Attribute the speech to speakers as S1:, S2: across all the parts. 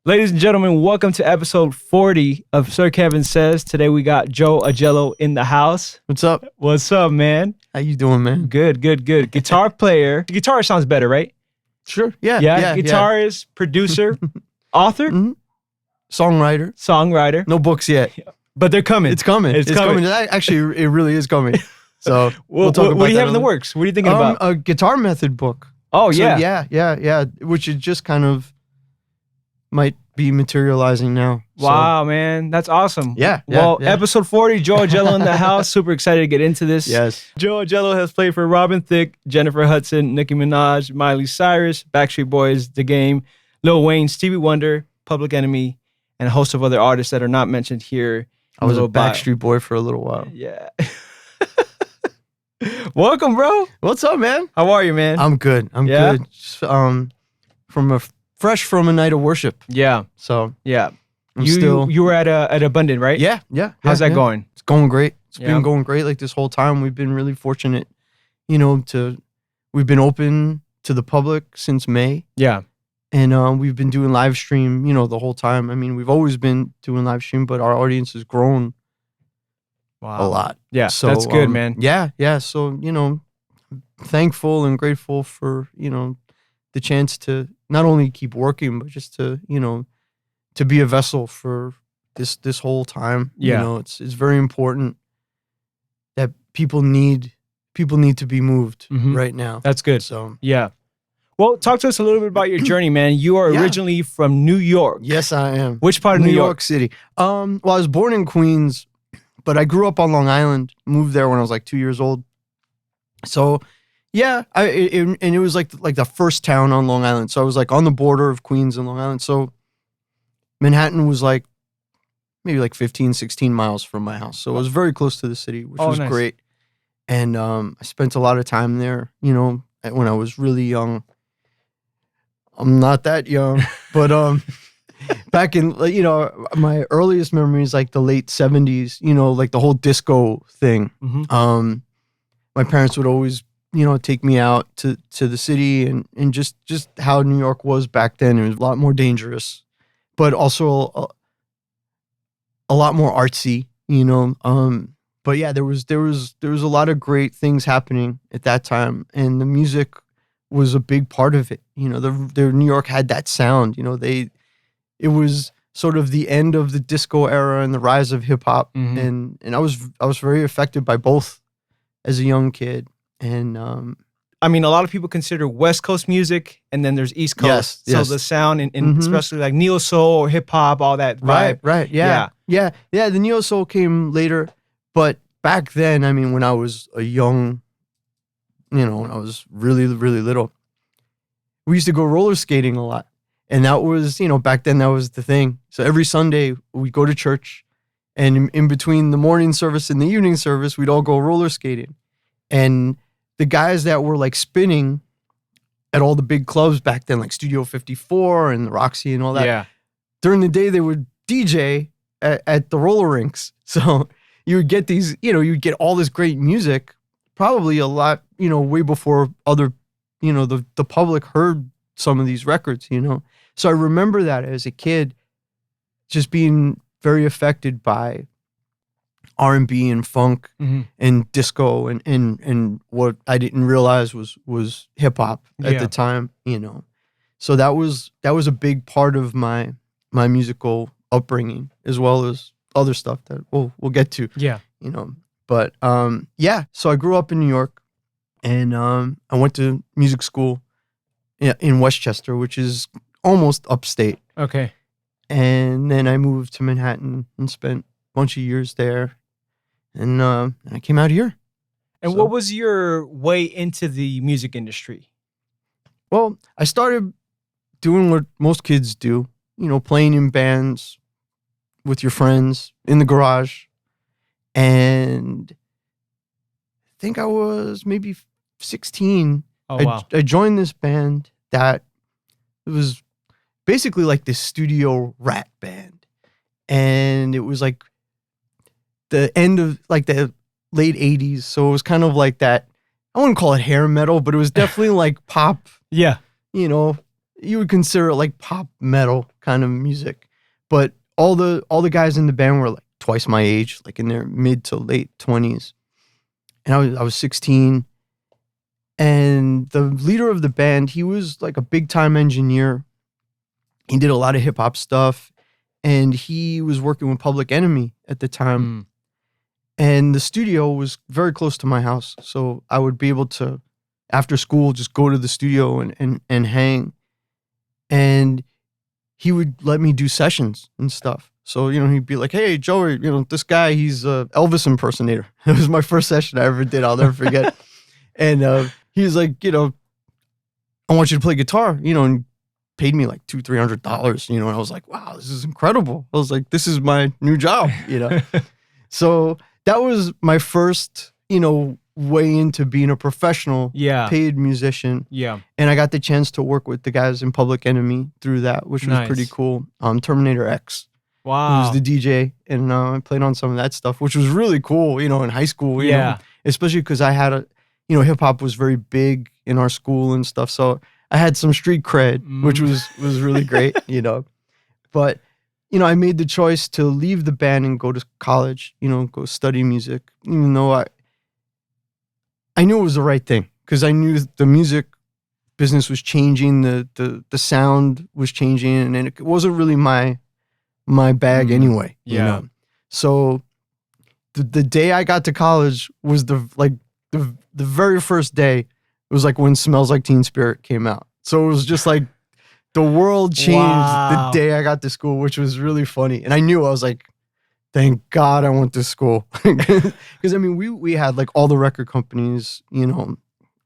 S1: Ladies and gentlemen, welcome to episode 40 of Sir Kevin Says. Today we got Joe Augello in the house.
S2: What's up?
S1: What's up, man?
S2: How you doing, man?
S1: Good. Guitar player. Guitar sounds better, right?
S2: Sure. Yeah.
S1: Guitarist, producer, author,
S2: Songwriter. No books yet.
S1: But they're coming.
S2: It's coming. It's coming. Actually, it really is coming. So we'll talk about that.
S1: What do you have in the works? What are you thinking about?
S2: A guitar method book.
S1: Oh,
S2: so,
S1: yeah.
S2: Yeah. Which is just kind of might be materializing now.
S1: Wow, man. That's awesome.
S2: Yeah.
S1: Episode 40, Joe Augello in the house. Super excited to get into this.
S2: Yes.
S1: Joe Augello has played for Robin Thicke, Jennifer Hudson, Nicki Minaj, Miley Cyrus, Backstreet Boys, The Game, Lil Wayne, Stevie Wonder, Public Enemy, and a host of other artists that are not mentioned here.
S2: I was a Backstreet Boy for a little while.
S1: Yeah. Welcome, bro.
S2: What's up, man?
S1: How are you, man?
S2: I'm good. I'm good. Just, fresh from a night of worship.
S1: Yeah.
S2: So
S1: yeah. You were at Abundant, right?
S2: Yeah.
S1: How's that going?
S2: It's going great. It's been going great. Like this whole time, we've been really fortunate. We've been open to the public since May.
S1: Yeah.
S2: And we've been doing live stream, the whole time. I mean, we've always been doing live stream, but our audience has grown a lot.
S1: Yeah, so that's good, man.
S2: Yeah. So, thankful and grateful for, the chance to not only keep working, but just to, to be a vessel for this whole time.
S1: Yeah.
S2: It's very important that people need to be moved right now.
S1: That's good.
S2: So,
S1: yeah. Well, talk to us a little bit about your journey, man. You are originally from New York.
S2: Yes, I am.
S1: Which part of
S2: New
S1: New
S2: York City? Well, I was born in Queens, but I grew up on Long Island. Moved there when I was like 2 years old. So, yeah, and it was like the first town on Long Island. So I was like on the border of Queens and Long Island. So Manhattan was like maybe like 15, 16 miles from my house. So it was very close to the city, which was great. And I spent a lot of time there, when I was really young. I'm not that young, but back in, my earliest memories, like the late 70s, like the whole disco thing. My parents would always, take me out to the city and just how New York was back then. It was a lot more dangerous, but also a lot more artsy, But yeah, there was a lot of great things happening at that time, and the music was a big part of it. The New York had that sound. It was sort of the end of the disco era and the rise of hip hop, and I was very affected by both as a young kid. And
S1: I mean, a lot of people consider West Coast music, and then there's East Coast.
S2: Yes.
S1: So the sound, and especially like neo soul or hip hop, all that vibe.
S2: Right. Yeah. The neo soul came later, but back then, I mean, when I was a young, when I was really, really little, we used to go roller skating a lot. And that was, back then that was the thing. So every Sunday we'd go to church, and in between the morning service and the evening service, we'd all go roller skating. And the guys that were like spinning at all the big clubs back then, like Studio 54 and the Roxy and all that, during the day they would DJ at the roller rinks. So you would get these, you'd get all this great music, probably a lot, way before other, the public heard some of these records, So I remember that as a kid, just being very affected by R&B and funk and disco and what I didn't realize was hip hop at the time, So that was a big part of my musical upbringing, as well as other stuff that we'll get to.
S1: Yeah.
S2: But so I grew up in New York, and I went to music school in Westchester, which is almost upstate.
S1: Okay.
S2: And then I moved to Manhattan and spent a bunch of years there. And I came out here.
S1: And what was your way into the music industry?
S2: Well, I started doing what most kids do, playing in bands with your friends in the garage. And I think I was maybe 16.
S1: Oh, wow.
S2: I joined this band that it was basically like this studio rat band. And it was like the end of like the late 80s. So it was kind of like that. I wouldn't call it hair metal, but it was definitely like pop.
S1: Yeah.
S2: It you would consider it like pop metal kind of music. But all the guys in the band were like twice my age, like in their mid to late 20s. And I was 16. And the leader of the band, he was like a big time engineer. He did a lot of hip hop stuff, and he was working with Public Enemy at the time. And the studio was very close to my house. So I would be able to, after school, just go to the studio and hang. And he would let me do sessions and stuff. So, he'd be like, hey, Joey, this guy, he's a Elvis impersonator. It was my first session I ever did. I'll never forget. And he was like, I want you to play guitar, and paid me like $200-$300, and I was like, wow, this is incredible. I was like, this is my new job, So that was my first, way into being a professional paid musician.
S1: Yeah.
S2: And I got the chance to work with the guys in Public Enemy through that, which was pretty cool. Terminator X.
S1: Wow.
S2: He was the DJ, and I played on some of that stuff, which was really cool, in high school, you know, especially because I had hip hop was very big in our school and stuff. So I had some street cred, which was really great, But, I made the choice to leave the band and go to college, go study music, even though I knew it was the right thing, because I knew the music business was changing, the sound was changing, and it wasn't really my bag anyway. So the day I got to college was the very first day. It was like when Smells Like Teen Spirit came out. So it was just like the world changed the day I got to school, which was really funny. And I knew, I was like, thank God I went to school. Because we had like all the record companies,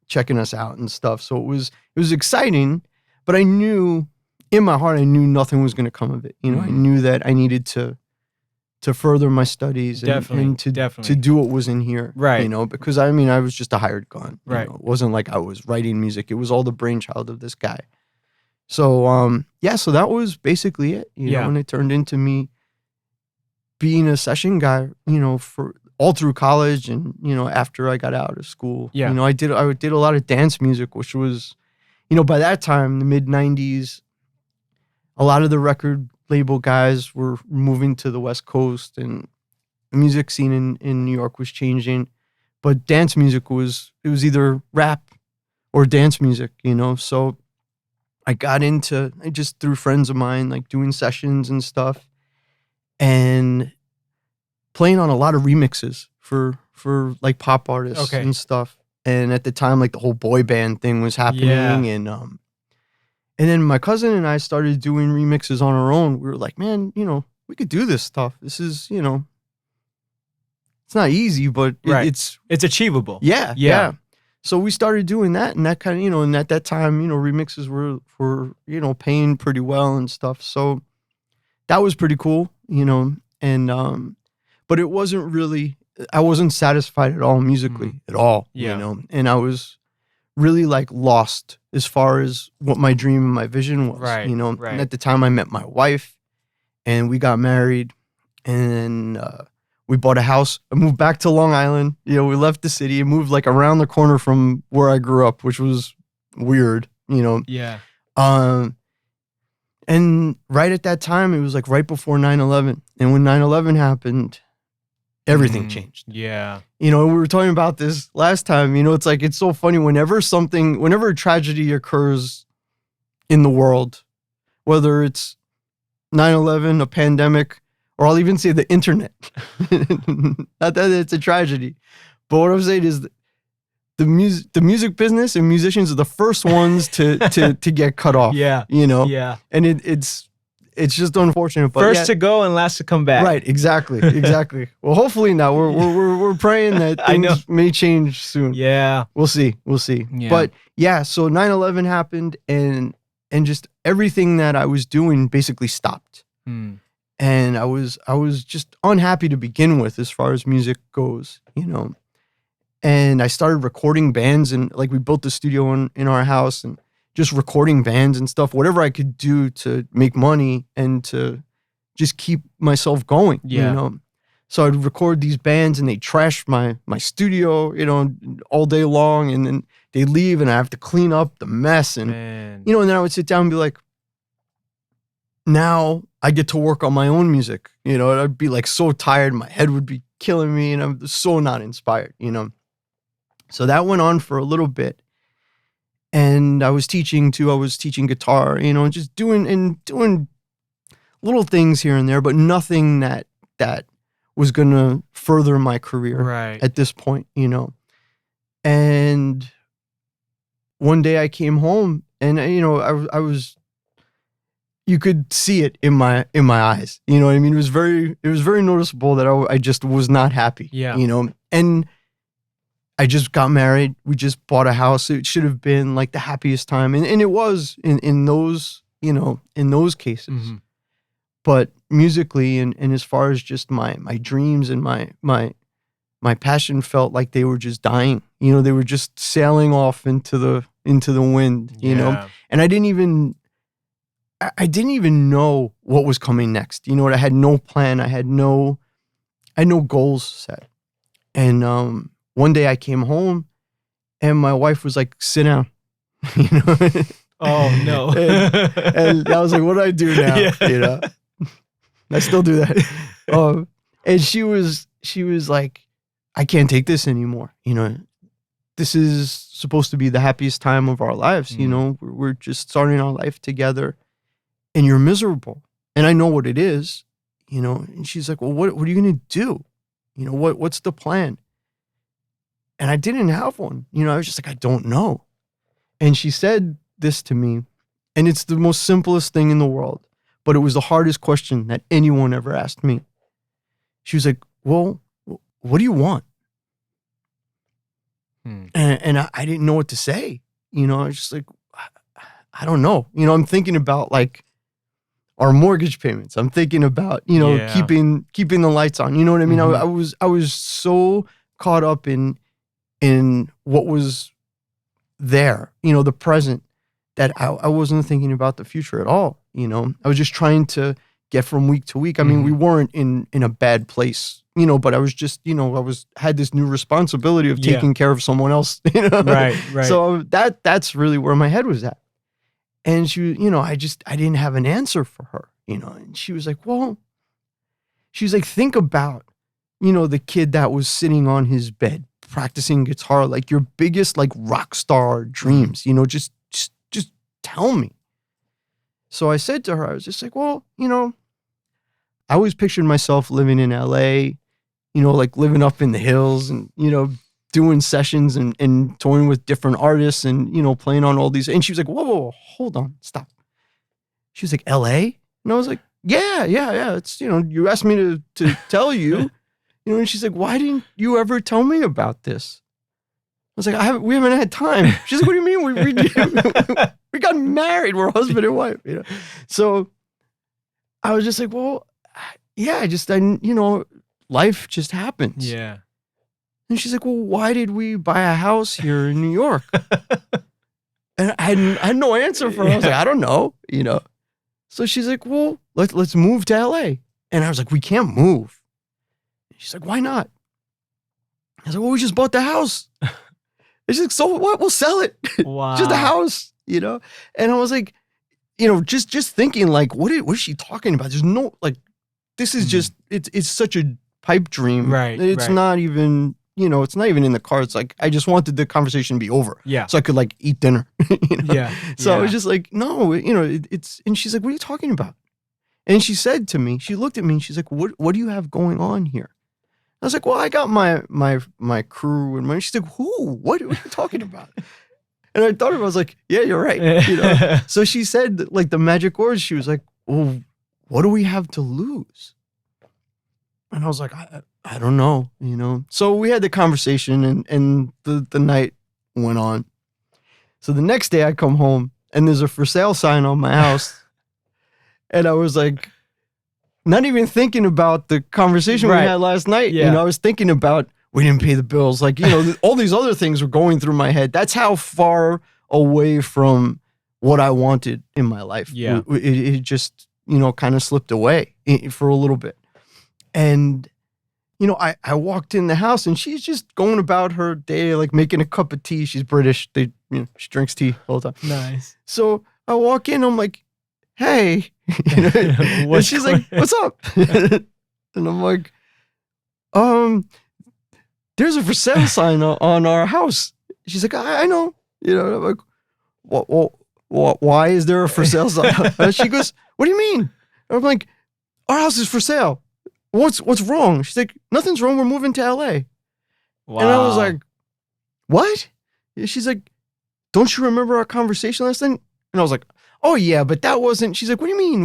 S2: checking us out and stuff. So it was exciting, but I knew in my heart, I knew nothing was going to come of it. I knew that I needed to further my studies and to do what was in here.
S1: Right.
S2: Because I was just a hired gun.
S1: Right.
S2: It wasn't like I was writing music. It was all the brainchild of this guy. So, so that was basically it, and it turned into me being a session guy, for all through college and, after I got out of school.
S1: Yeah.
S2: I did a lot of dance music, which was, by that time, the mid 90s, a lot of the record label guys were moving to the West Coast, and the music scene in New York was changing, but dance music was either rap or dance music, so I got into, just through friends of mine, like doing sessions and stuff, and playing on a lot of remixes for like pop artists and stuff. And at the time, like the whole boy band thing was happening, and then my cousin and I started doing remixes on our own. We were like, man, we could do this stuff. This is, it's not easy, but it's
S1: achievable.
S2: Yeah. So we started doing that, and that kind of, and at that time, remixes were paying pretty well and stuff. So that was pretty cool, and but it wasn't really, I wasn't satisfied at all musically at all, and I was really like lost as far as what my dream and my vision was, And at the time I met my wife, and we got married, and we bought a house. I moved back to Long Island. We left the city and moved like around the corner from where I grew up, which was weird,
S1: Yeah.
S2: And right at that time, it was like right before 9/11. And when 9/11 happened, everything changed.
S1: Yeah.
S2: We were talking about this last time, it's like, it's so funny whenever a tragedy occurs in the world, whether it's 9/11, a pandemic, or I'll even say the internet. Not that it's a tragedy, but what I'm saying is the music business and musicians are the first ones to get cut off.
S1: Yeah.
S2: Yeah. And it's just unfortunate. But
S1: first to go and last to come back.
S2: Right. Exactly. Well, hopefully not. We're praying that things may change soon.
S1: Yeah.
S2: We'll see.
S1: Yeah.
S2: But yeah, so 9/11 happened, and just everything that I was doing basically stopped. And I was just unhappy to begin with as far as music goes, And I started recording bands, and like we built the studio in our house, and just recording bands and stuff, whatever I could do to make money and to just keep myself going, So I'd record these bands, and they trash my studio, all day long, and then they'd leave and I have to clean up the mess. And,
S1: Man.
S2: and then I would sit down and be like, now I get to work on my own music. And I'd be like so tired. My head would be killing me and I'm so not inspired, So that went on for a little bit. And I was teaching too. I was teaching guitar, just doing little things here and there, but nothing that was going to further my career at this point, And one day I came home and, I was, you could see it in my eyes, you know what I mean? It was very noticeable that I just was not happy, and I just got married. We just bought a house. It should have been like the happiest time. And it was in those, in those cases. Mm-hmm. But musically and as far as just my dreams and my passion felt like they were just dying. They were just sailing off into the wind, you know? And I didn't even know what was coming next. I had no plan. I had no goals set. And one day I came home and my wife was like, sit down,
S1: Oh no.
S2: and I was like, what do I do now? Yeah. I still do that. And she was like, I can't take this anymore. This is supposed to be the happiest time of our lives. We're just starting our life together and you're miserable. And I know what it is, and she's like, well, what are you going to do? What's the plan? And I didn't have one. I was just like, I don't know. And she said this to me, and it's the most simplest thing in the world, but it was the hardest question that anyone ever asked me. She was like, well, what do you want? And I didn't know what to say. I was just like, I don't know. I'm thinking about like our mortgage payments. I'm thinking about, keeping the lights on. You know what I mean? Mm-hmm. I was so caught up in what was there, the present, that I wasn't thinking about the future at all. I was just trying to get from week to week. I mean, we weren't in a bad place, but I was just, had this new responsibility of taking care of someone else, Right. So that's really where my head was at. And she, I didn't have an answer for her, and she was like, think about, the kid that was sitting on his bed practicing guitar, like your biggest like rock star dreams, just tell me. So I said to her, I was just like, well, I always pictured myself living in LA, like living up in the hills and, doing sessions and touring with different artists and, playing on all these. And she was like, whoa, hold on, stop. She was like, LA? And I was like, yeah. It's, you asked me to tell you. And she's like, why didn't you ever tell me about this? I was like, we haven't had time. She's like, what do you mean? We got married. We're husband and wife. So I was just like, well, yeah, life just happens. Yeah. And she's like, well, why did we buy a house here in New York? And I had no answer for her. I was like, I don't know, So she's like, well, let's move to LA. And I was like, we can't move. She's like, why not? I was like, well, we just bought the house. And she's like, so what? We'll sell it. Wow. Just a house, And I was like, just thinking like, what is she talking about? There's no, like, this is just, it's such a pipe dream. Right. It's not even, it's not even in the cards. Like, I just wanted the conversation to be over. Yeah. So I could like eat dinner, Yeah. So I was just like, no, it's, and she's like, what are you talking about? And she said to me, she looked at me and she's like, what do you have going on here? I was like, well, I got my crew and she's like, who? What are you talking about? And I thought of it, I was like, yeah, you're right. So she said like the magic words. She was like, well, what do we have to lose? And I was like, I don't know, So we had the conversation and the night went on. So the next day I come home and there's a for sale sign on my house. And I was like, not even thinking about the conversation we had last night. I was thinking about, we didn't pay the bills. Like, all these other things were going through my head. That's how far away from what I wanted in my life. Yeah. It just, kind of slipped away for a little bit. And I walked in the house and she's just going about her day, like making a cup of tea. She's British. She drinks tea all the time.
S1: Nice.
S2: So I walk in, I'm like, hey. And she's like, what's up? And I'm like, there's a for sale sign on our house. She's like, I know. I'm like, what? Why is there a for sale sign? And she goes, what do you mean? I'm like, our house is for sale. What's wrong? She's like, nothing's wrong. We're moving to LA. Wow. And I was like, what? She's like, don't you remember our conversation last night? And I was like, oh yeah, but that wasn't. She's like, what do you mean?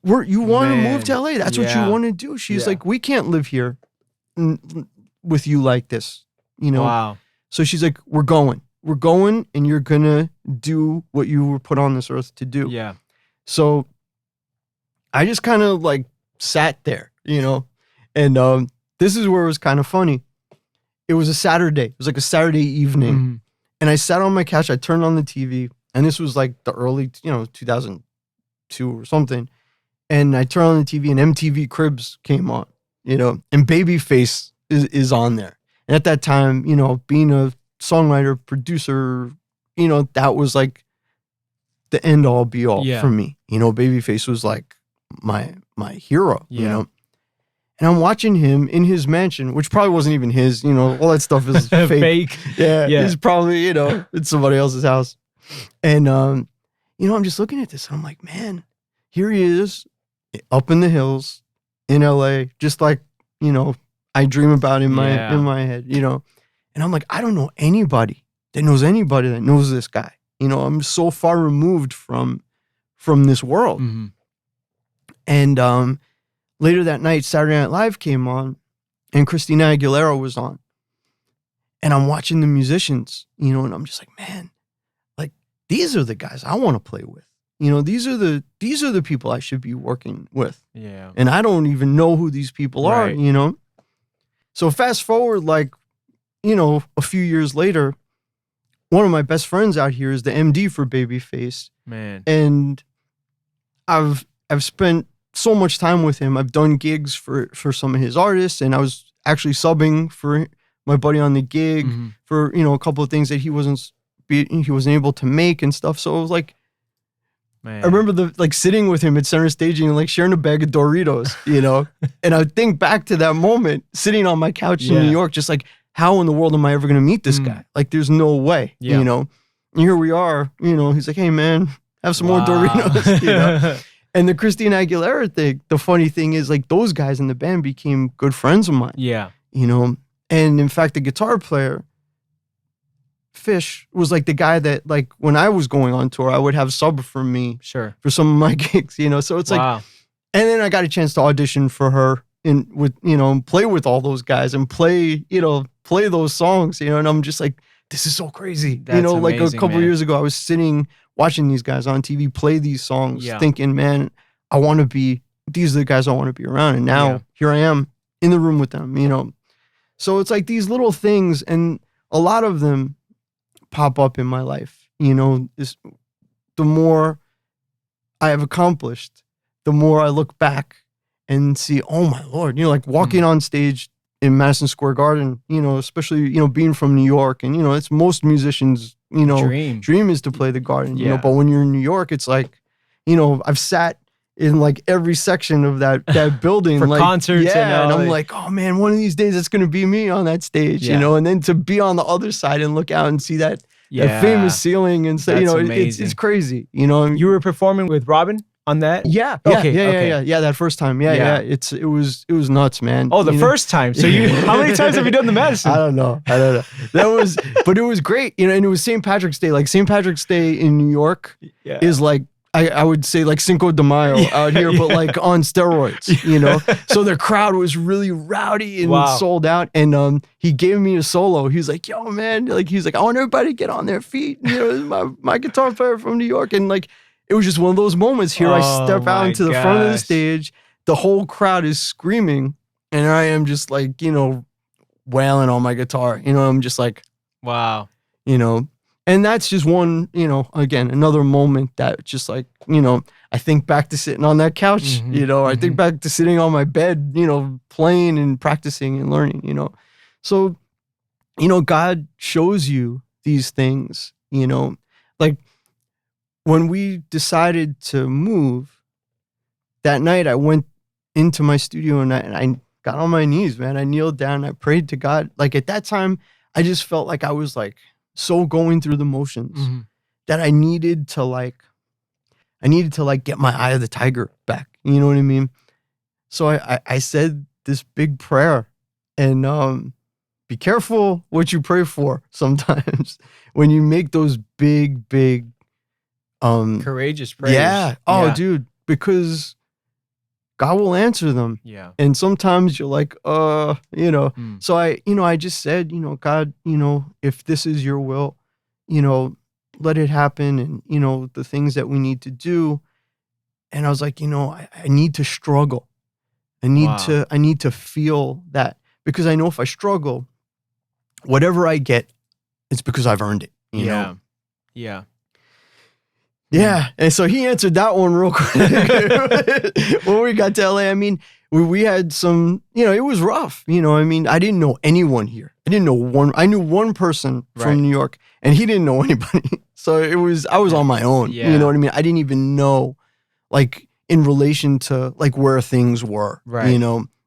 S2: You want to move to LA? That's what you want to do. She's like, we can't live here with you like this,
S1: Wow.
S2: So she's like, we're going, and you're gonna do what you were put on this earth to do.
S1: Yeah.
S2: So I just kind of like sat there, and this is where it was kind of funny. It was a Saturday. It was like a Saturday evening, and I sat on my couch. I turned on the TV, and this was like the early, 2002 or something. And I turned on the TV, and MTV Cribs came on, and Babyface is on there. And at that time, being a songwriter, producer, that was like the end all be all for me. Babyface was like my hero, And I'm watching him in his mansion, which probably wasn't even his, all that stuff is fake. Yeah. He's probably, it's somebody else's house. And, I'm just looking at this and I'm like, man, here he is up in the hills in LA, just like, I dream about in my head, and I'm like, I don't know anybody that knows this guy. I'm so far removed from this world. Mm-hmm. And later that night, Saturday Night Live came on and Christina Aguilera was on. And I'm watching the musicians, and I'm just like, man, like these are the guys I want to play with. These are the people I should be working with.
S1: Yeah.
S2: And I don't even know who these people are, So fast forward, like, a few years later, one of my best friends out here is the MD for Babyface.
S1: Man.
S2: And I've spent so much time with him. I've done gigs for some of his artists, and I was actually subbing for my buddy on the gig for, a couple of things that he wasn't able to make and stuff. So it was like, man. I remember sitting with him at center staging and like sharing a bag of Doritos, and I think back to that moment sitting on my couch in New York, just like, how in the world am I ever going to meet this guy? Like, there's no way, And here we are, he's like, hey man, have some more Doritos, And the Christina Aguilera thing, the funny thing is like those guys in the band became good friends of mine.
S1: Yeah.
S2: And in fact, the guitar player, Fish, was like the guy that like when I was going on tour, I would have sub for me for some of my gigs, So it's like, and then I got a chance to audition for her play with all those guys and play those songs, and I'm just like, this is so crazy.
S1: That's
S2: like
S1: amazing,
S2: a couple years ago, I was sitting watching these guys on TV play these songs, thinking, man, these are the guys I want to be around. And now here I am in the room with them, So it's like these little things, and a lot of them pop up in my life, is the more I have accomplished, the more I look back and see, oh my Lord, like walking on stage in Madison Square Garden, especially, being from New York, and, it's most musicians, dream is to play the Garden, but when you're in New York, it's like, I've sat in like every section of that building
S1: for
S2: like,
S1: concerts,
S2: and I'm like, oh man, one of these days it's gonna be me on that stage, and then to be on the other side and look out and see that famous ceiling and say, it's crazy,
S1: You were performing with Robin on that?
S2: Yeah. That first time, it was nuts, man.
S1: Oh, the first time. So how many times have you done the Madison?
S2: I don't know. But it was great, and it was St. Patrick's Day. Like St. Patrick's Day in New York is like, I would say like Cinco de Mayo out here, but like on steroids, So the crowd was really rowdy and sold out. And he gave me a solo. He was like, yo, man, like he's like, I want everybody to get on their feet. My guitar player from New York. And like, it was just one of those moments here. I step out into the front of the stage. The whole crowd is screaming. And I am just like, wailing on my guitar. I'm just like,
S1: wow.
S2: And that's just one, again, another moment that just like, I think back to sitting on that couch, I think back to sitting on my bed, playing and practicing and learning, So, God shows you these things, like when we decided to move that night, I went into my studio and I got on my knees, man. I kneeled down, I prayed to God. Like at that time, I just felt like I was like so going through the motions that I needed to get my eye of the tiger back. You know what I mean? So I said this big prayer, and be careful what you pray for sometimes when you make those big
S1: courageous prayers.
S2: Yeah. Oh, dude, because God will answer them.
S1: Yeah.
S2: And sometimes you're like, So I just said, God, if this is your will, let it happen, and the things that we need to do. And I was like, I need to struggle. I need to feel that, because I know if I struggle, whatever I get, it's because I've earned it. You know?
S1: Yeah.
S2: Yeah. And so he answered that one real quick. When we got to LA, I mean, we had some, it was rough. I didn't know anyone here. I knew one person from New York, and he didn't know anybody. So I was on my own.
S1: Yeah.
S2: You know what I mean? I didn't even know, like, in relation to like where things were,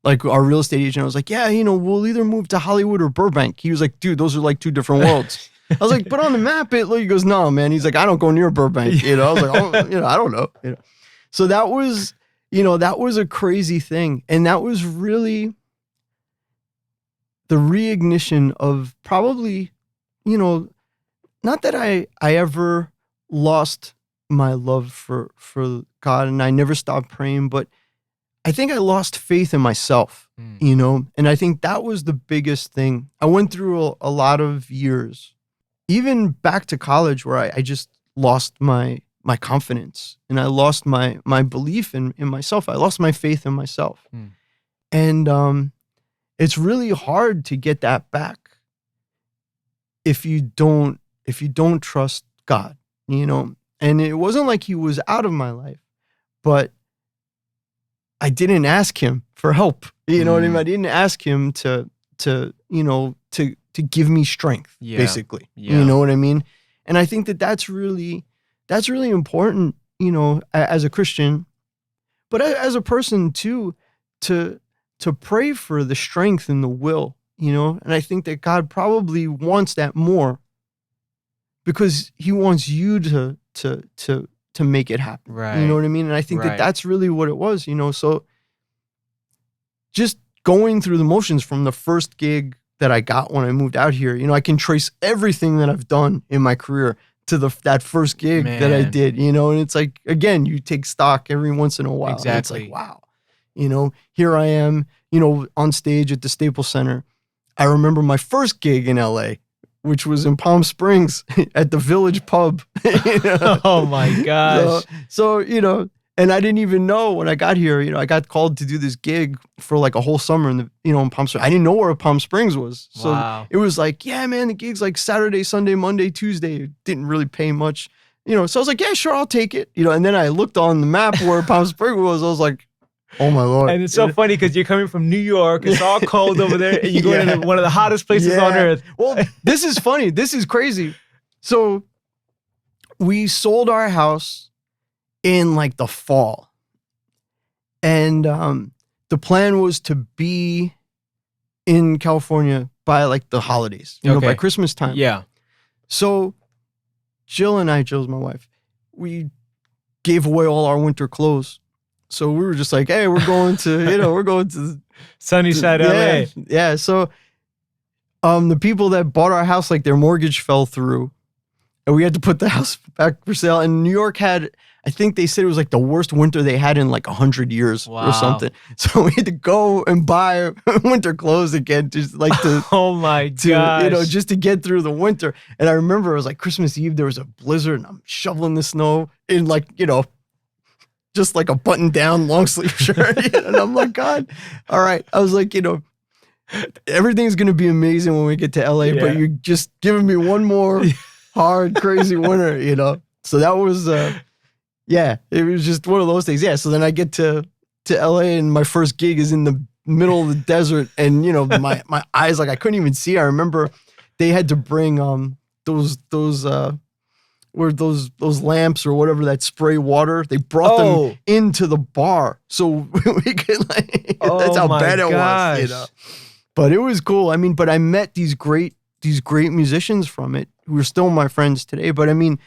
S2: like our real estate agent. I was like, yeah, we'll either move to Hollywood or Burbank. He was like, dude, those are like two different worlds. I was like, but on the map, he goes, no, man. He's like, I don't go near Burbank. I was like, oh, I don't know. So that was, that was a crazy thing. And that was really the reignition of probably, not that I ever lost my love for God, and I never stopped praying, but I think I lost faith in myself, and I think that was the biggest thing. I went through a lot of years, even back to college, where I just lost my confidence, and I lost my belief in myself. I lost my faith in myself. And it's really hard to get that back if you don't trust God, And it wasn't like he was out of my life, but I didn't ask him for help. You know what I mean? I didn't ask him to give me strength, basically. You know what I mean? And I think that's really important, as a Christian, but as a person too, to pray for the strength and the will, And I think that God probably wants that more, because he wants you to make it happen.
S1: Right.
S2: You know what I mean? And I think that's really what it was, So just going through the motions from the first gig that I got when I moved out here, I can trace everything that I've done in my career to that first gig that I did, and it's like, again, you take stock every once in a while.
S1: Exactly.
S2: And it's like, wow, here I am, on stage at the Staples Center. I remember my first gig in LA, which was in Palm Springs at the Village Pub.
S1: Oh my gosh.
S2: So, and I didn't even know when I got here, I got called to do this gig for like a whole summer in Palm Springs. I didn't know where Palm Springs was. So It was like, yeah, man, the gig's like Saturday, Sunday, Monday, Tuesday. It didn't really pay much, So I was like, yeah, sure, I'll take it. And then I looked on the map where Palm Springs was. I was like, oh my Lord.
S1: And it's so funny because you're coming from New York. It's all cold over there. And you're going to one of the hottest places on earth.
S2: Well, this is funny. This is crazy. So we sold our house in like the fall. And the plan was to be in California by like the holidays, by Christmas time.
S1: Yeah.
S2: So Jill's my wife, we gave away all our winter clothes. So we were just like, hey, we're going to,
S1: sunny side LA.
S2: Yeah. So the people that bought our house, like their mortgage fell through, and we had to put the house back for sale. And New York had, I think they said it was like the worst winter they had in like 100 years or something. So we had to go and buy winter clothes again, just like to,
S1: oh my gosh,
S2: just to get through the winter. And I remember it was like Christmas Eve, there was a blizzard, and I'm shoveling the snow in like, just like a button down long sleeve shirt. And I'm like, God, all right. I was like, everything's going to be amazing when we get to LA, but you're just giving me one more hard, crazy winter, So that was, yeah, it was just one of those things. Yeah. So then I get to LA and my first gig is in the middle of the desert, and you know, my eyes, like I couldn't even see. I remember they had to bring those where those lamps or whatever that spray water, they brought them into the bar so we could like that's how bad it was, you know. But it was cool. I mean, but I met these great musicians from it who are still my friends today. But I mean,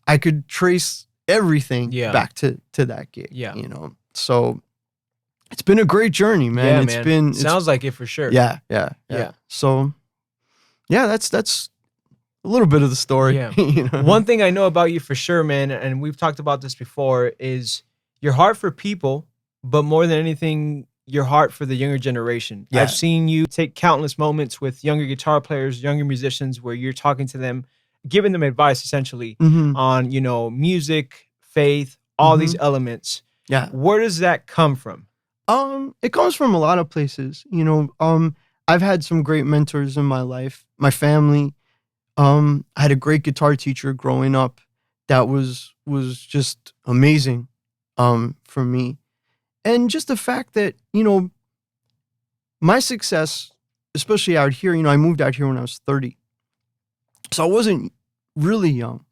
S2: I could trace everything back to that gig. Yeah. You know. So it's been a great journey, man.
S1: Yeah, sounds like it for sure.
S2: Yeah. So yeah, that's a little bit of the story.
S1: Yeah.
S2: You know?
S1: One thing I know about you for sure, man, and we've talked about this before, is your heart for people, but more than anything, your heart for the younger generation. Yeah. I've seen you take countless moments with younger guitar players, younger musicians, where you're talking to them, giving them advice essentially on, you know, music, faith, all these elements.
S2: Yeah.
S1: Where does that come from?
S2: It comes from a lot of places. You know, I've had some great mentors in my life, my family. I had a great guitar teacher growing up that was just amazing for me. And just the fact that, you know, my success, especially out here, you know, I moved out here when I was 30. So I wasn't really young.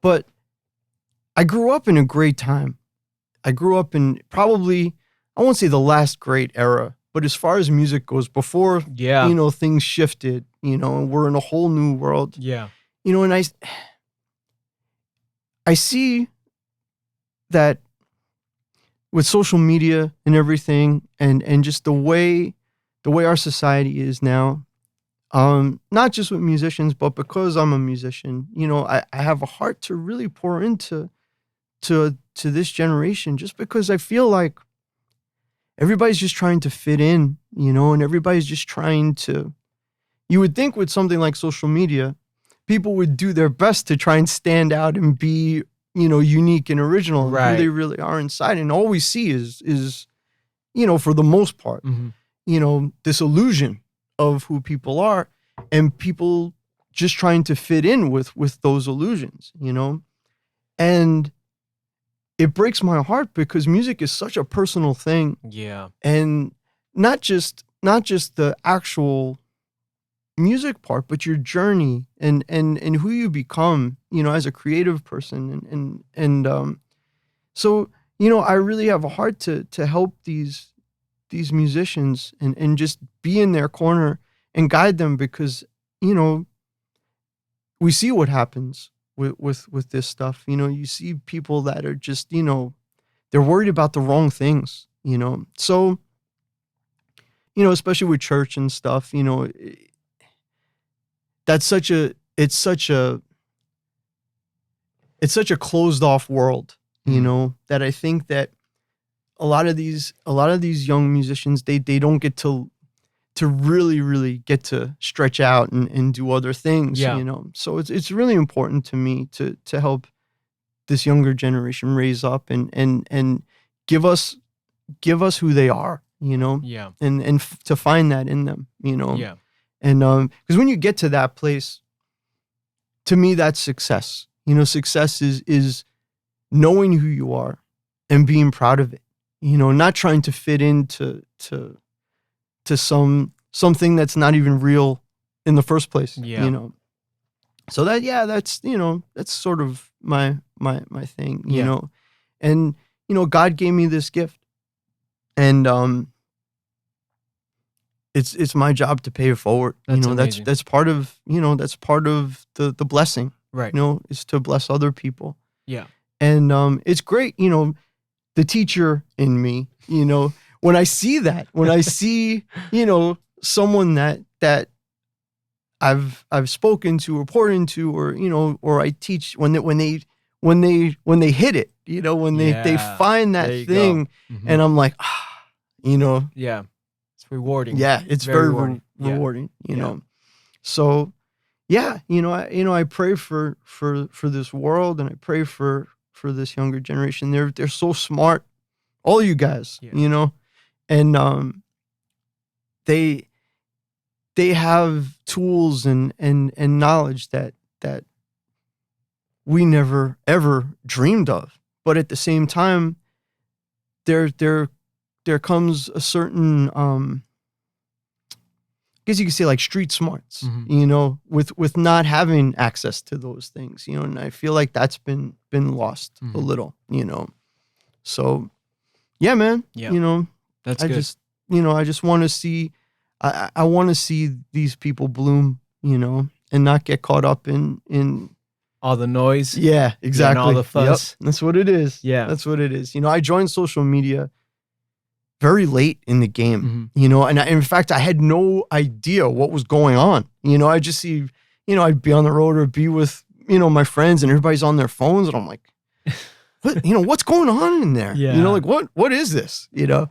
S2: But I grew up in a great time. I grew up in probably, I won't say the last great era, but as far as music goes, before, you know, things shifted, you know, and we're in a whole new world. Yeah. You know, and I see that with social media and everything, and just the way our society is now, not just with musicians, but because I'm a musician, you know, I have a heart to really pour into this generation, just because I feel like everybody's just trying to fit in, you know, and everybody's just trying to, you would think with something like social media, people would do their best to try and stand out and be, you know, unique and original, and who they really are inside. And all we see is, you know, for the most part, you know, this illusion of who people are, and people just trying to fit in with those illusions, you know. And it breaks my heart because music is such a personal thing. Yeah. And not just the actual music part, but your journey and who you become, you know, as a creative person. And so, you know, I really have a heart to help these musicians and just be in their corner and guide them, because, you know, we see what happens with this stuff. You know, you see people that are just, you know, they're worried about the wrong things, you know. So, you know, especially with church and stuff, you know, it's such a closed off world, you know, that I think that a lot of these young musicians, they don't get to really get to stretch out and do other things, you know. So it's really important to me to help this younger generation raise up and give us who they are, you know. Yeah. And to find that in them, you know. Yeah. And because when you get to that place, to me, that's success. You know, success is knowing who you are and being proud of it. You know, not trying to fit into something that's not even real in the first place. Yeah. You know. So that's, you know, that's sort of my thing, you know. And, you know, God gave me this gift. And it's my job to pay it forward. That's, you know, amazing. That's part of, you know, that's part of the blessing. Right. You know, is to bless other people. Yeah. And it's great, you know, the teacher in me, you know, when I see that, when I see, you know, someone that I've spoken to or poured into, or, you know, or I teach, when they hit it, you know, when they find that thing, and I'm like, you know. Yeah. It's rewarding. Yeah. It's very rewarding, you know. So yeah, you know, I pray for this world, and I pray for this younger generation. They're so smart, all you guys, you know, and they have tools and knowledge that we never ever dreamed of. But at the same time, there comes a certain I guess you could say like street smarts, you know, with not having access to those things, you know, and I feel like that's been lost a little, you know. So yeah, man, you know,
S1: that's
S2: I
S1: good.
S2: just, you know, I just want to see, I want to see these people bloom, you know, and not get caught up in
S1: all the noise.
S2: Yeah, exactly.
S1: And all the fuss.
S2: Yep, that's what it is.
S1: Yeah.
S2: That's what it is. You know, I joined social media very late in the game, you know, and in fact, I had no idea what was going on. You know, I just see, you know, I'd be on the road or be with, you know, my friends and everybody's on their phones and I'm like, what, you know, what's going on in there?
S1: Yeah.
S2: You know, like what is this? You know?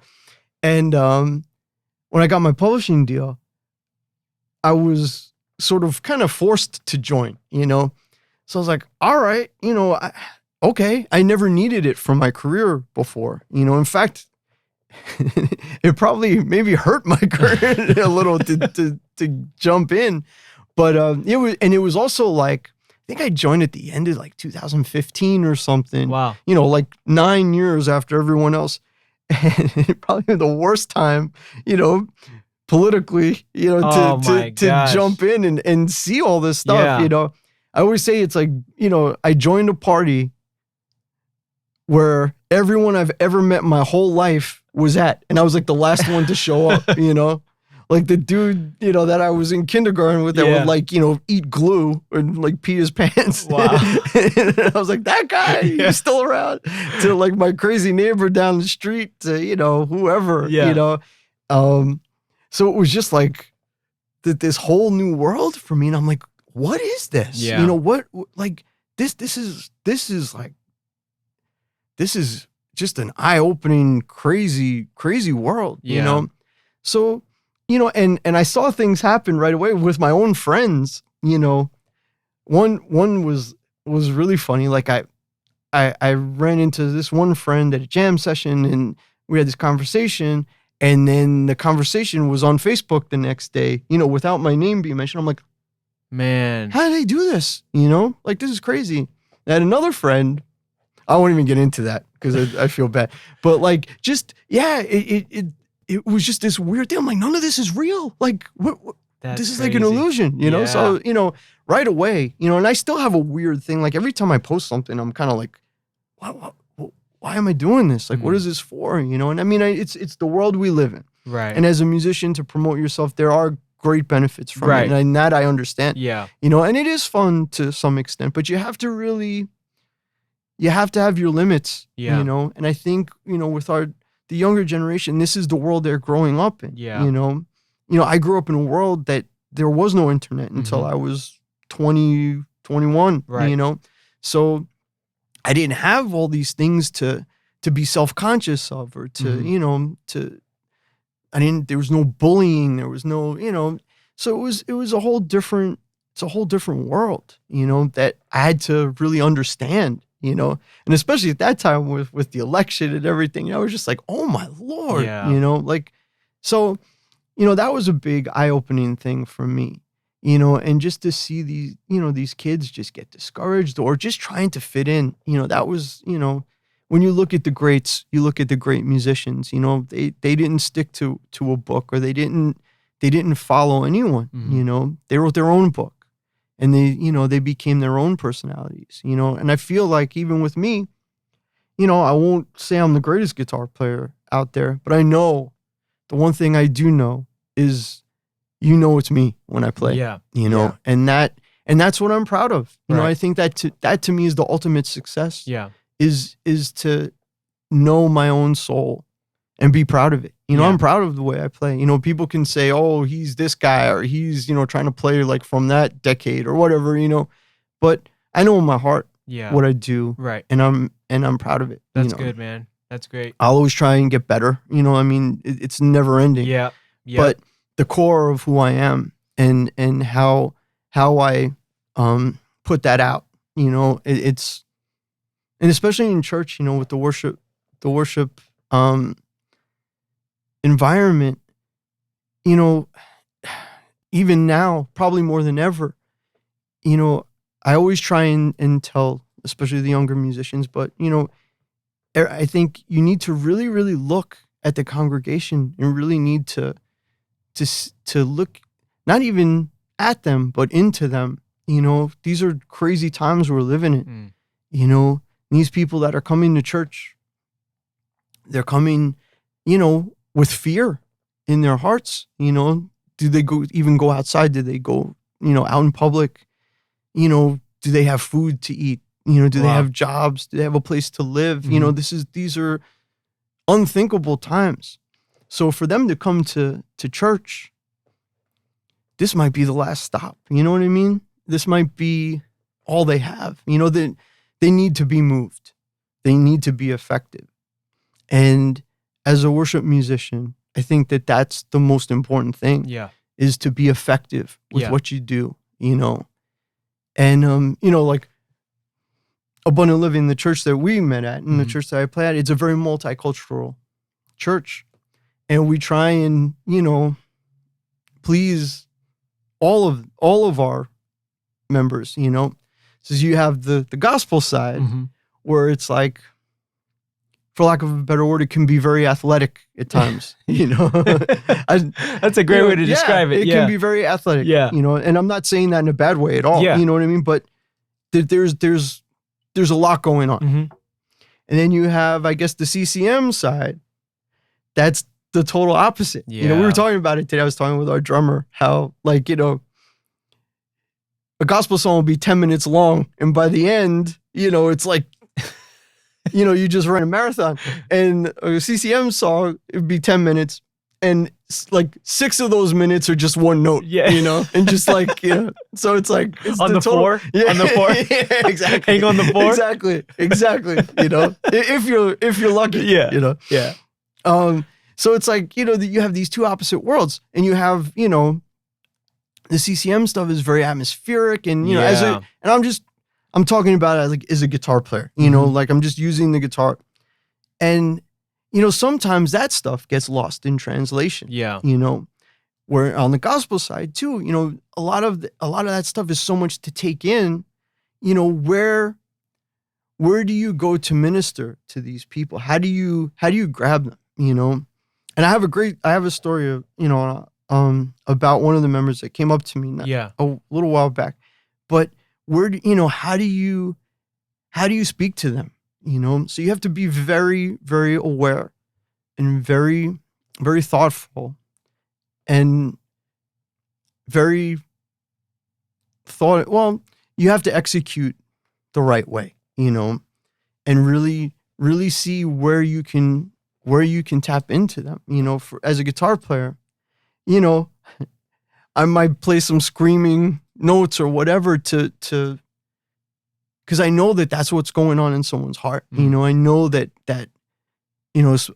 S2: And when I got my publishing deal, I was sort of kind of forced to join, you know? So I was like, all right, you know, okay. I never needed it for my career before, you know, in fact, it probably maybe hurt my career a little to jump in, but it was also like, I think I joined at the end of like 2015 or something.
S1: Wow.
S2: You know, like 9 years after everyone else, and probably the worst time, you know, politically, you know, to jump in and see all this stuff.
S1: Yeah.
S2: You know, I always say it's like, you know, I joined a party where everyone I've ever met my whole life was at. And I was like the last one to show up, you know? Like the dude, you know, that I was in kindergarten with that would like, you know, eat glue and like pee his pants.
S1: Wow.
S2: And I was like, that guy, he's still around. To like my crazy neighbor down the street to, you know, whoever, you know? So it was just like this whole new world for me. And I'm like, what is this?
S1: Yeah.
S2: You know, what, like this is like, this is just an eye-opening, crazy world, you know? So, you know, and I saw things happen right away with my own friends, you know. One was really funny. Like I ran into this one friend at a jam session and we had this conversation, and then the conversation was on Facebook the next day, you know, without my name being mentioned. I'm like,
S1: man,
S2: how did they do this? You know, like this is crazy. I had another friend, I won't even get into that because I feel bad. But like, just, yeah, it was just this weird thing. I'm like, none of this is real. Like, this is like an illusion, you know? So, you know, right away, you know, and I still have a weird thing. Like every time I post something, I'm kind of like, why am I doing this? Like, what is this for? You know? And I mean, it's the world we live in.
S1: Right.
S2: And as a musician, to promote yourself, there are great benefits from it. And that I understand.
S1: Yeah.
S2: You know, and it is fun to some extent, but you have to really... You have to have your limits, you know? And I think, you know, with the younger generation, this is the world they're growing up in, you know? You know, I grew up in a world that there was no internet until I was 20, 21, you know? So I didn't have all these things to be self-conscious of or to, you know, there was no bullying, there was no, you know, so it was a whole different, it's a whole different world, you know, that I had to really understand. You know, and especially at that time with the election and everything, you know, I was just like, oh my Lord, you know, like, so, you know, that was a big eye-opening thing for me, you know, and just to see these, you know, these kids just get discouraged or just trying to fit in, you know, that was, you know, when you look at the greats, you look at the great musicians, you know, they didn't stick to a book or they didn't follow anyone, you know, they wrote their own book. And they, you know, they became their own personalities, you know? And I feel like even with me, you know, I won't say I'm the greatest guitar player out there, but I know the one thing I do know is, you know, it's me when I play, you know, and that's what I'm proud of. You know, I think that to me is the ultimate success is to know my own soul and be proud of it. You know, I'm proud of the way I play. You know, people can say, oh, he's this guy or he's, you know, trying to play like from that decade or whatever, you know, but I know in my heart what I do.
S1: Right.
S2: And I'm proud of it.
S1: That's
S2: you know?
S1: good, man. That's great.
S2: I'll always try and get better. You know, I mean, it's never ending.
S1: Yeah.
S2: But the core of who I am and how I put that out, you know, it's, and especially in church, you know, with the worship environment, you know, even now, probably more than ever, you know, I always try and tell, especially the younger musicians, but I think you need to really, really look at the congregation and really need to look not even at them, but into them. These are crazy times we're living in. These people that are coming to church, they're coming, with fear in their hearts. Do they even go outside? Do they go, out in public? Do they have food to eat? Do they have jobs? Do they have a place to live? These are unthinkable times. So for them to come to church, this might be the last stop. You know what I mean? This might be all they have. They need to be moved. They need to be effective. And as a worship musician, I think that that's the most important thing.
S1: Yeah.
S2: Is to be effective with what you do, And, like Abundant Living, the church that we met at and the church that I play at, it's a very multicultural church. And we try and, please all of our members, So you have the gospel side where it's like, for lack of a better word, it can be very athletic at times,
S1: That's a great way to describe it.
S2: It can be very athletic, and I'm not saying that in a bad way at all, you know what I mean? But there's a lot going on. And then you have, I guess, the CCM side. That's the total opposite. We were talking about it today. I was talking with our drummer, how a gospel song will be 10 minutes long. And by the end, it's like, you just ran a marathon. And a CCM song, it would be 10 minutes. And like 6 of those minutes are just one note, and just like, so it's like, it's
S1: on the total, 4, on the 4,
S2: yeah, exactly.
S1: Hang on the 4.
S2: Exactly. If you're lucky, so it's like, you have these two opposite worlds, and you have, the CCM stuff is very atmospheric, and, I'm talking about it as a guitar player, like I'm just using the guitar. And, sometimes that stuff gets lost in translation.
S1: Yeah.
S2: Where on the gospel side too, a lot of that stuff is so much to take in. Where do you go to minister to these people? How do you grab them? And I have a story of, about one of the members that came up to me a little while back. But how do you speak to them? So you have to be very, very aware and very, very thoughtful and very you have to execute the right way, and really, really see where you can tap into them, as a guitar player, I might play some screaming notes or whatever to because I know that that's what's going on in someone's heart. I know that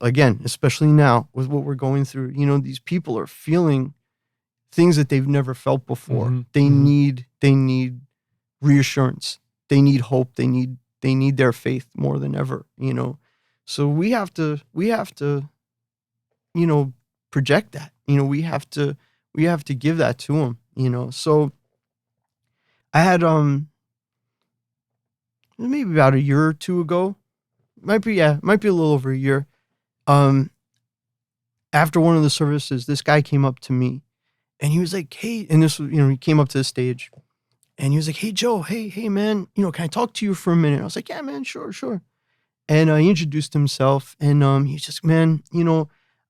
S2: again, especially now with what we're going through, these people are feeling things that they've never felt before. They need reassurance. They need hope. They need their faith more than ever, So we have to project that. We have to give that to them, So I had maybe about a year or two ago, might be a little over a year. After one of the services, this guy came up to me, and he was like, "Hey," and this was, he came up to the stage, and he was like, "Hey, Joe, hey, man, can I talk to you for a minute?" I was like, "Yeah, man, sure." And he introduced himself, and he's just, "Man,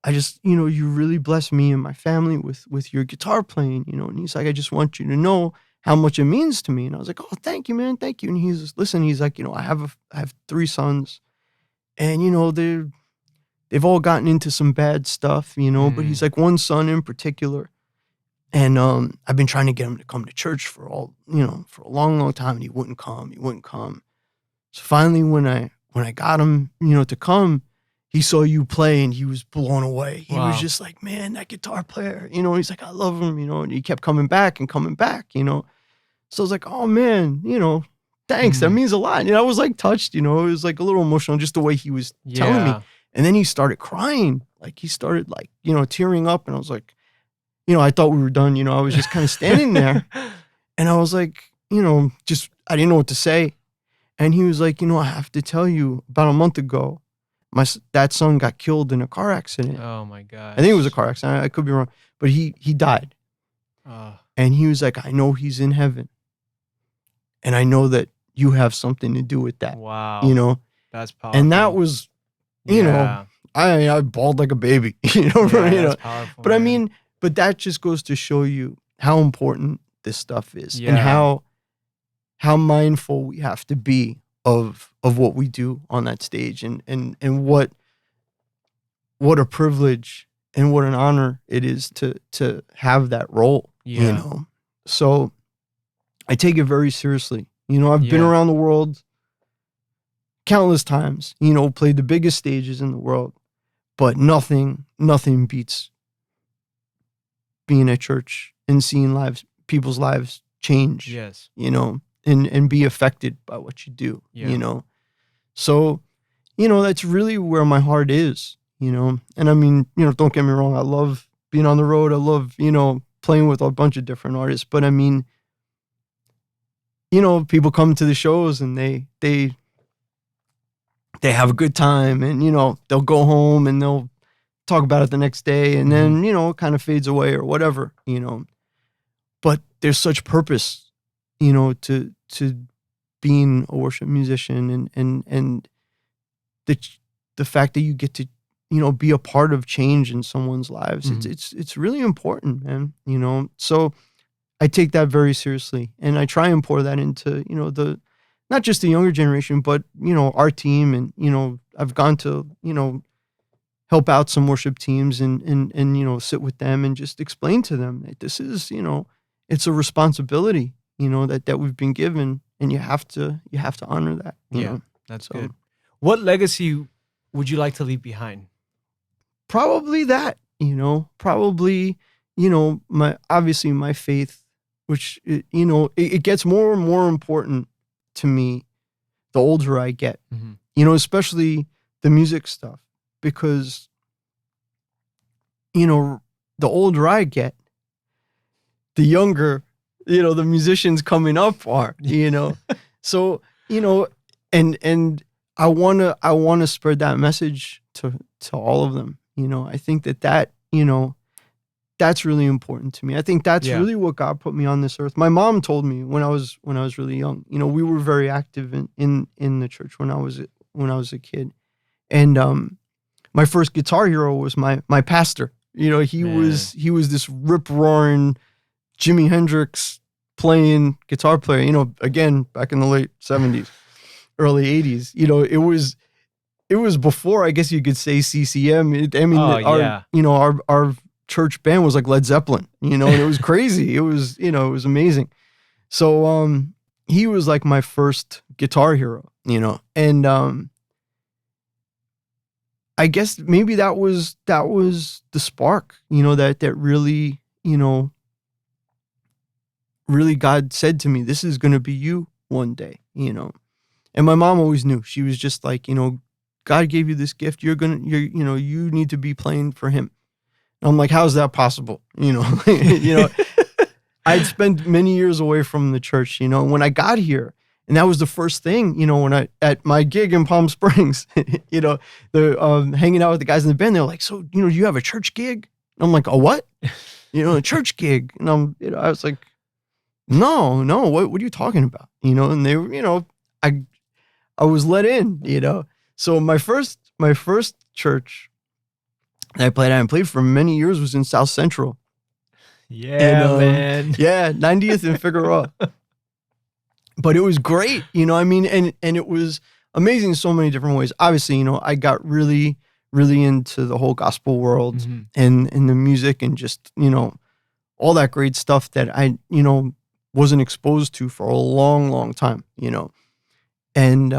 S2: I just, you really blessed me and my family with your guitar playing, and he's like, "I just want you to know how much it means to me." And I was like, "Oh, thank you, man. Thank you." And he's like, I have 3 sons, and, they've all gotten into some bad stuff, but he's like, one son in particular. And, I've been trying to get him to come to church for a long, long time, and he wouldn't come. So finally, when I got him, to come, he saw you play and he was blown away. He was just like, "Man, that guitar player," he's like, "I love him," and he kept coming back. So I was like, "Oh man, thanks. That means a lot." I was like touched, it was like a little emotional, just the way he was telling me. And then he started crying. Like he started like, tearing up. And I was like, I thought we were done. I was just kind of standing there, and I was like, I didn't know what to say. And he was like, I have to tell you, about a month ago, that son got killed in a car accident.
S1: Oh my God.
S2: I think it was a car accident. I could be wrong, but he died. And he was like, I know he's in heaven. And I know that you have something to do with that.
S1: Wow. That's powerful.
S2: And that was, I bawled like a baby,
S1: That's powerful,
S2: But
S1: man.
S2: I mean, but that just goes to show you how important this stuff is and how mindful we have to be of what we do on that stage and what a privilege and what an honor it is to have that role, So I take it very seriously. I've been around the world countless times, played the biggest stages in the world, but nothing beats being at church and seeing people's lives change.
S1: Yes.
S2: And be affected by what you do, So, that's really where my heart is, And I mean, don't get me wrong. I love being on the road. I love, playing with a bunch of different artists. But I mean, people come to the shows and they have a good time and, they'll go home and they'll talk about it the next day. And then, it kind of fades away or whatever, But there's such purpose, to being a worship musician and the fact that you get to, be a part of change in someone's lives. It's really important, man, So I take that very seriously and I try and pour that into, not just the younger generation, but, our team. And, I've gone to, help out some worship teams and sit with them and just explain to them that this is, it's a responsibility, that we've been given, and you have to honor that. You know?
S1: That's good. What legacy would you like to leave behind?
S2: Probably that, probably, my faith, which, it gets more and more important to me the older I get, especially the music stuff, because, the older I get, the younger, the musicians coming up are, so, and I want to spread that message to all of them. I think that that's really important to me. I think that's really what God put me on this earth. My mom told me when I was really young, we were very active in the church when I was a kid. And my first guitar hero was my pastor. He was this rip-roaring Jimi Hendrix playing guitar player, again, back in the late 70s, early 80s. It was before, I guess you could say, CCM. Our church band was like Led Zeppelin, and it was crazy. It was amazing. So he was like my first guitar hero, and I guess maybe that was the spark, that really, really God said to me, this is going to be you one day, And my mom always knew. She was just like, God gave you this gift. You need to be playing for him. And I'm like, how's that possible? I'd spent many years away from the church, when I got here, and that was the first thing, when at my gig in Palm Springs, the hanging out with the guys in the band, they're like, so, do you have a church gig? And I'm like, a what? A church gig. And I was like, no, what are you talking about? And they were, I was let in, So my first church that I played at and played for many years was in South Central.
S1: Man.
S2: Yeah, 90th and Figueroa. But it was great, and it was amazing in so many different ways. Obviously, I got really, really into the whole gospel world and the music and just, all that great stuff that I, wasn't exposed to for a long, long time, and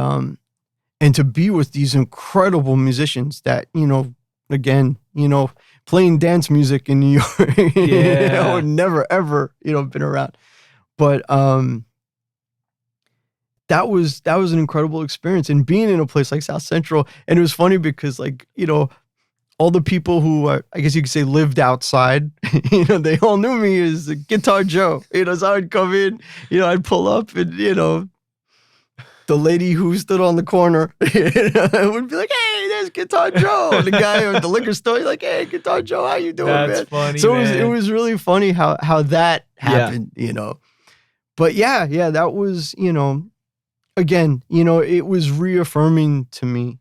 S2: to be with these incredible musicians that, again, playing dance music in New York, I would never, ever, been around. But that was an incredible experience. And being in a place like South Central, and it was funny because all the people who I guess you could say lived outside, they all knew me as Guitar Joe. So I'd come in, I'd pull up and, the lady who stood on the corner would be like, "Hey, there's Guitar Joe." The guy at the liquor store, like, "Hey, Guitar Joe, how you doing, man?"
S1: That's funny,
S2: So
S1: man.
S2: it was really funny how that happened, you know. But yeah, that was, you know, again, you know, it was reaffirming to me,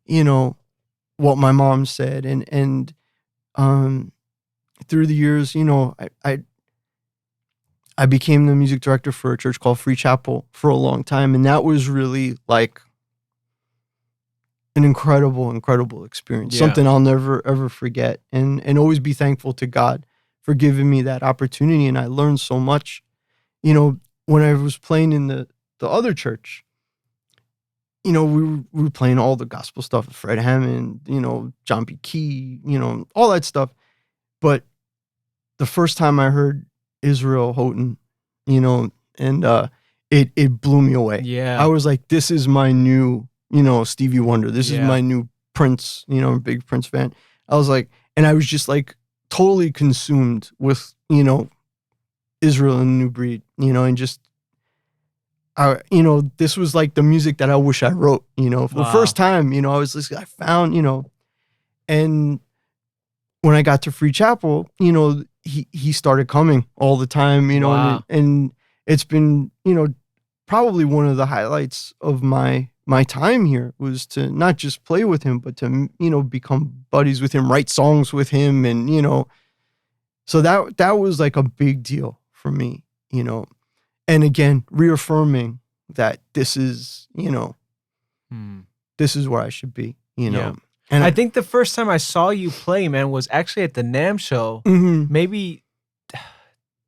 S2: you know, what my mom said, and through the years, you know, I became the music director for a church called Free Chapel for a long time. And that was really like an incredible experience. Something I'll never, ever forget. And always be thankful to God for giving me that opportunity. And I learned so much. You know, when I was playing in the other church, you know, we were playing all the gospel stuff, Fred Hammond, you know, John B. Key, you know, all that stuff. But the first time I heard Israel Houghton, you know, and it blew me away.
S1: Yeah.
S2: I was like, this is my new, you know, Stevie Wonder. This is my new Prince, you know, I'm a big Prince fan. I was like, and I was just like totally consumed with, you know, Israel and New Breed, you know, and just, you know, this was like the music that I wish I wrote, you know, for the first time, you know, I was just, I found, you know, and when I got to Free Chapel, you know, he started coming all the time, you know, and it's been, you know, probably one of the highlights of my time here was to not just play with him, but to, you know, become buddies with him, write songs with him. And, you know, so that was like a big deal for me, you know, and again, reaffirming that this is, you know, this is where I should be, you know.
S1: Yeah.
S2: And
S1: I think the first time I saw you play, man, was actually at the NAMM show. Maybe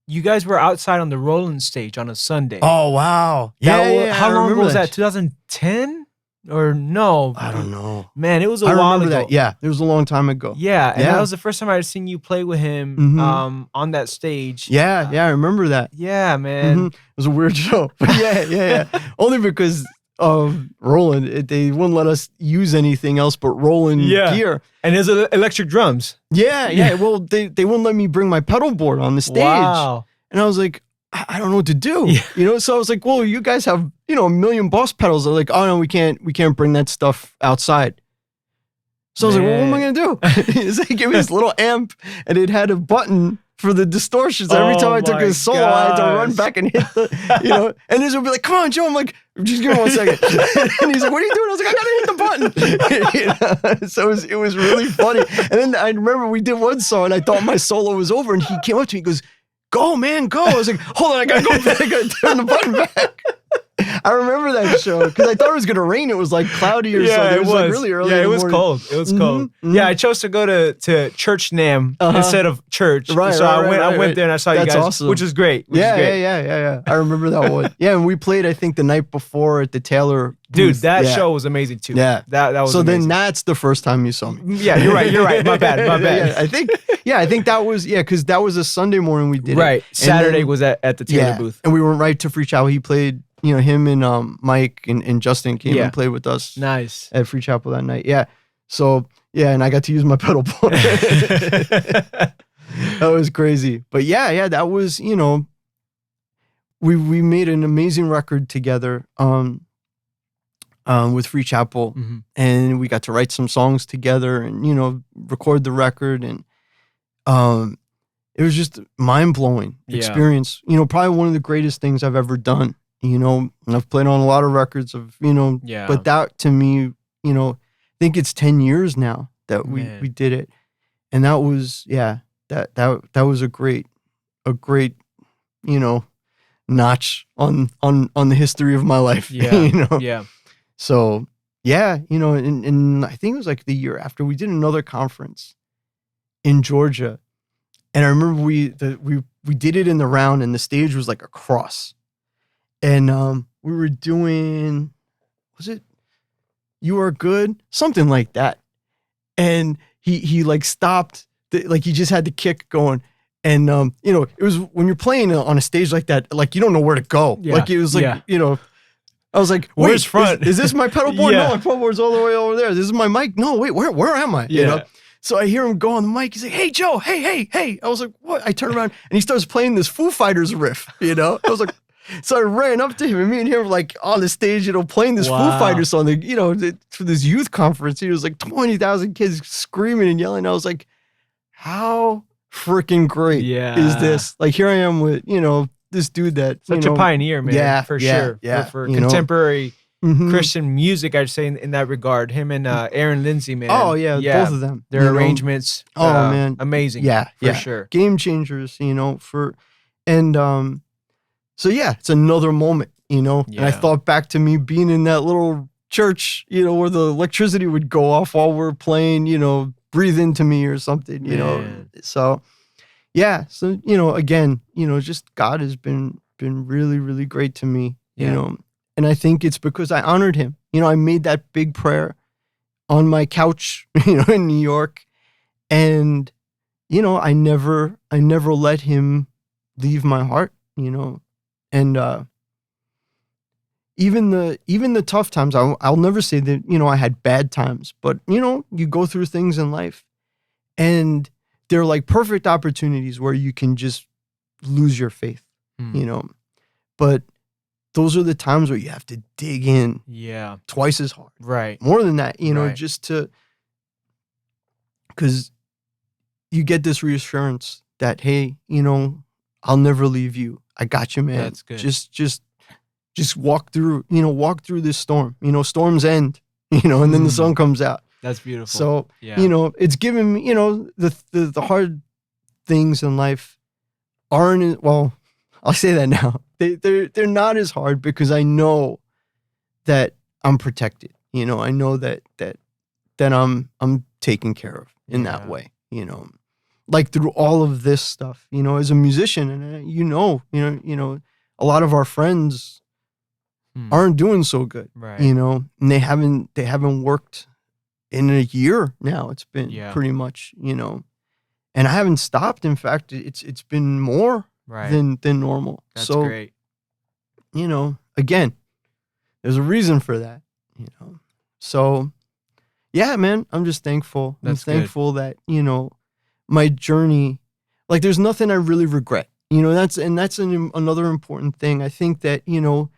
S1: you guys were outside on the Roland stage on a Sunday.
S2: Oh, wow.
S1: How long was that? 2010? Or no?
S2: I don't know.
S1: Man, it was a while ago.
S2: That. Yeah, it was a long time ago.
S1: Yeah, and that was the first time I had seen you play with him on that stage.
S2: Yeah, I remember that.
S1: Yeah, man.
S2: It was a weird show. But yeah. Only because of Roland, they wouldn't let us use anything else but Roland gear.
S1: And his electric drums.
S2: Yeah. Well, they wouldn't let me bring my pedal board on the stage.
S1: Wow.
S2: And I was like, I don't know what to do. You know, so I was like, well, you guys have, you know, a million Boss pedals. They're like, oh no, we can't bring that stuff outside. So I was like, well, what am I gonna do? So he gave me this little amp, and it had a button for the distortions. Every time I took a solo, I had to run back and hit the, you know, and this would be like, come on, Joe. I'm like, just give me 1 second. And he's like, what are you doing? I was like, I gotta hit the button. You know? So it was really funny. And then I remember we did one song, and I thought my solo was over, and he came up to me, he goes, go, man, go. I was like, hold on, I gotta go back. I gotta turn the button back. I remember that show because I thought it was gonna rain. It was like cloudy or something. It was like really early.
S1: Yeah,
S2: in
S1: it
S2: the
S1: was
S2: morning.
S1: cold. It was cold. Yeah, I chose to go to Church NAMM instead of church.
S2: Right.
S1: So I went there and I saw you guys,
S2: awesome.
S1: which is great.
S2: Yeah. I remember that one. Yeah, and we played I think the night before at the Taylor booth.
S1: Dude, that show was amazing too.
S2: Yeah,
S1: that was.
S2: So
S1: amazing.
S2: then that's the first time you saw me.
S1: Yeah, you're right. My bad.
S2: Yeah, I think that was because that was a Sunday morning we did it.
S1: Right. Saturday
S2: then,
S1: was at the Taylor booth,
S2: and we went right to Free Chapel. He played. You know, him and Mike and Justin came and played with us.
S1: Nice.
S2: At Free Chapel that night. Yeah. So, yeah, and I got to use my pedal board. That was crazy. But yeah, that was, you know, we made an amazing record together with Free Chapel. And we got to write some songs together and, you know, record the record. And it was just mind-blowing experience. You know, probably one of the greatest things I've ever done. You know, and I've played on a lot of records of, you know, but that to me, you know, I think it's 10 years now that we did it. And that was, that was a great, you know, notch on the history of my life.
S1: Yeah.
S2: You know?
S1: Yeah.
S2: So, yeah, you know, and I think it was like the year after we did another conference in Georgia. And I remember we did it in the round and the stage was like a cross. And we were doing, was it You Are Good? Something like that. And he like stopped, like he just had the kick going. And, you know, it was when you're playing on a stage like that, like you don't know where to go.
S1: Yeah.
S2: Like it was like, you know, I was like, wait,
S1: where's front?
S2: Is this my pedal board? No, my pedal board's all the way over there. This is my mic. No, wait, where am I? You know? So I hear him go on the mic. He's like, hey, Joe, hey. I was like, what? I turn around and he starts playing this Foo Fighters riff, you know? I was like, So I ran up to him, and me and him were like on the stage, playing this Foo Fighters song, for this youth conference. He was like 20,000 kids screaming and yelling. I was like, how freaking great is this? Like, here I am with, this dude that
S1: such a pioneer, man. For sure.
S2: Yeah,
S1: for contemporary Christian music, I'd say in that regard. Him and Aaron Lindsay, man.
S2: Oh yeah, both of them.
S1: Their arrangements,
S2: man,
S1: amazing. For sure,
S2: game changers. So yeah, it's another moment. And I thought back to me being in that little church, where the electricity would go off while we're playing. Breathe into me or something. So yeah, so again, just God has been really, really great to me. And I think it's because I honored him. I made that big prayer on my couch, in New York. And, I never let him leave my heart, And even the tough times, I'll never say that, I had bad times. But, you go through things in life. And they're like perfect opportunities where you can just lose your faith, But those are the times where you have to dig in twice as hard.
S1: Right.
S2: More than that, just because you get this reassurance that, hey, I'll never leave you. I got you, man.
S1: That's good.
S2: Just walk through this storm. Storms end, and then the sun comes out.
S1: That's beautiful.
S2: So, it's given me, the hard things in life aren't, well, I'll say that now. They're not as hard because I know that I'm protected. I know that I'm taken care of in that way. Like through all of this stuff. As a musician, and a lot of our friends aren't doing so good.
S1: Right.
S2: And they haven't worked in a year now. It's been pretty much. And I haven't stopped. In fact, it's been more.
S1: Right.
S2: Than normal.
S1: That's great.
S2: Again, there's a reason for that. So yeah, man, I'm just thankful. I'm thankful that, my journey, like there's nothing I really regret. That's another important thing. I think that, you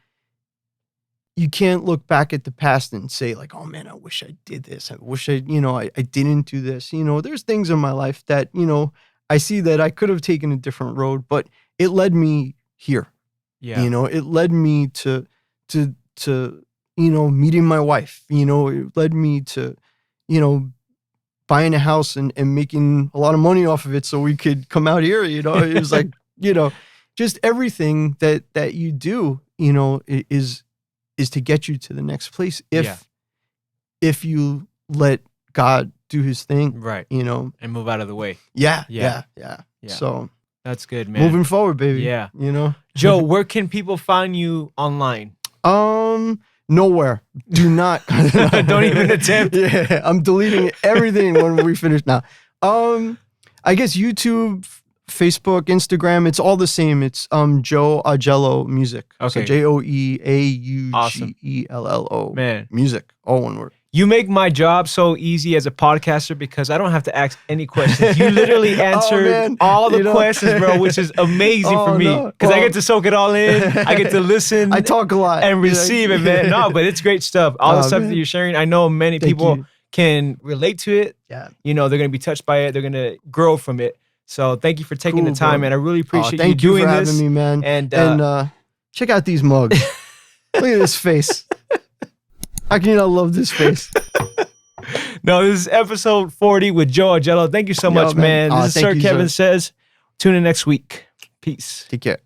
S2: can't look back at the past and say like, oh man, I wish I did this. I wish I didn't do this. There's things in my life that, I see that I could have taken a different road, but it led me here.
S1: Yeah.
S2: It led me to meeting my wife. It led me to, buying a house and making a lot of money off of it so we could come out here. It was like, just everything that you do, is to get you to the next place. If you let God do his thing.
S1: Right.
S2: And
S1: move out of the way.
S2: Yeah. So
S1: that's good, man.
S2: Moving forward, baby.
S1: Yeah. Joe, where can people find you online?
S2: Nowhere. Do not.
S1: Don't even attempt.
S2: Yeah. I'm deleting everything when we finish now. I guess YouTube, Facebook, Instagram, it's all the same. It's Joe Augello Music.
S1: Okay.
S2: So JoeAugello.
S1: Man.
S2: Music. All one word.
S1: You make my job so easy as a podcaster because I don't have to ask any questions. You literally answered all the questions, bro, which is amazing for me because I get to soak it all in. I get to listen.
S2: I talk a lot.
S1: And receive it, man. No, but it's great stuff. All the stuff that you're sharing, I know many people can relate to it.
S2: Yeah.
S1: They're going to be touched by it. They're going to grow from it. So thank you for taking the time, man. I really appreciate you doing this.
S2: Thank you for having me, man.
S1: And
S2: check out these mugs. Look at this face. How can you not love this face?
S1: No, this is episode 40 with Joe Augello. Thank you so much, man. This is Sir Kevin Says. Tune in next week. Peace.
S2: Take care.